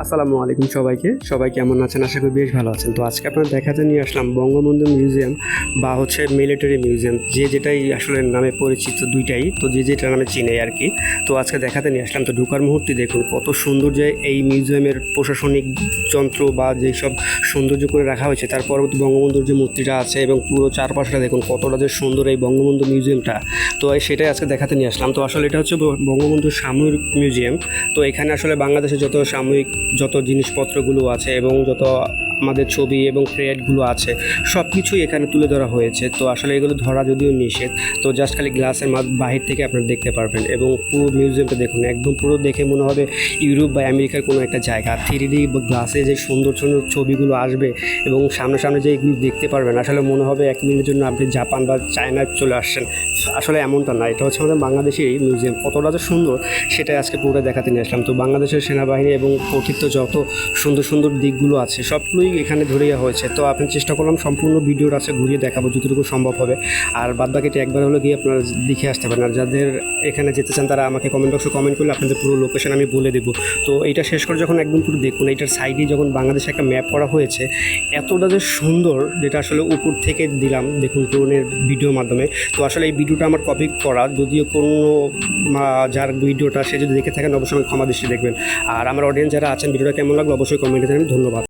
আসসালামু আলাইকুম সবাই কেমন আছেন? আশা করি বেশ ভালো আছেন। তো আজকে আপনার দেখাতে নিয়ে আসলাম বঙ্গবন্ধু মিউজিয়াম বা হচ্ছে মিলিটারি মিউজিয়াম, যে যেটাই আসলে নামে পরিচিত দুইটাই, তো যে যেটা নামে চিনে আর কি। তো আজকে দেখাতে নিয়ে আসলাম। তো ঢোকার মুহূর্তে দেখুন কত সুন্দর যে এই মিউজিয়ামের প্রশাসনিক যন্ত্র বা যেসব সৌন্দর্য করে রাখা হয়েছে, তার পরবর্তী বঙ্গবন্ধুর যে মূর্তিটা আছে এবং পুরো চারপাশটা দেখুন কতটা যে সুন্দর এই বঙ্গবন্ধু মিউজিয়ামটা। তো সেটাই আজকে দেখাতে নিয়ে আসলাম। তো আসলে এটা হচ্ছে বঙ্গবন্ধুর সামরিক মিউজিয়াম। তো এখানে আসলে বাংলাদেশের যত সাময়িক যত জিনিসপত্রগুলো আছে এবং যত আমাদের ছবি এবং ক্রেডিটগুলো আছে সব কিছুই এখানে তুলে ধরা হয়েছে। তো আসলে এগুলো ধরা যদিও নিষেধ, তো জাস্ট খালি গ্লাসের বাহির থেকে আপনারা দেখতে পারবেন। এবং পুরো মিউজিয়ামটা দেখুন, একদম পুরো দেখে মনে হবে ইউরোপ বা আমেরিকার কোনো একটা জায়গা। 3D গ্লাসে যে সুন্দর সুন্দর ছবিগুলো আসবে এবং সামনে সামনে যে এগুলো দেখতে পারবেন, আসলে মনে হবে 1 মিনিটের জন্য আপনি জাপান বা চায়নায় চলে আসছেন। আসলে এমনটা না, এটা হচ্ছে আমাদের বাংলাদেশের এই মিউজিয়াম। কতটা যে সুন্দর সেটাই আজকে পুরো দেখাতে নিয়ে আসলাম। তো বাংলাদেশের সেনাবাহিনী এবং কর্তৃত্ব যত সুন্দর সুন্দর দিকগুলো আছে সবগুলোই এখানে ধরিয়া হয়েছে। তো আপনি চেষ্টা করলাম সম্পূর্ণ ভিডিওটা আছে ঘুরিয়ে দেখাবো যতটুকু সম্ভব হবে। আর বাদবাকিটা একবার হলো গিয়ে আপনারা দেখে আসতে পারেন। আর যাদের এখানে যেতে চান তারা আমাকে কমেন্ট বক্সে কমেন্ট করলে আপনাদের পুরো লোকেশন আমি বলে দেবো। তো এইটা শেষ করে যখন একদম পুরো দেখুন, এইটার সাইডে যখন বাংলাদেশে একটা ম্যাপ করা হয়েছে, এতটা যে সুন্দর, যেটা আসলে উপর থেকে দিলাম দেখুন ড্রোনের ভিডিওর মাধ্যমে। তো আসলে এই ভিডিওটা আমার কপি করা, যদিও কোনো যার ভিডিওটা সে যদি দেখে থাকেন অবশ্যই ক্ষমা দৃষ্টি দেখবেন। আর আমার অডিয়েন্স যারা আছেন ভিডিওটা কেমন লাগলো অবশ্যই কমেন্টে জানাবেন। ধন্যবাদ।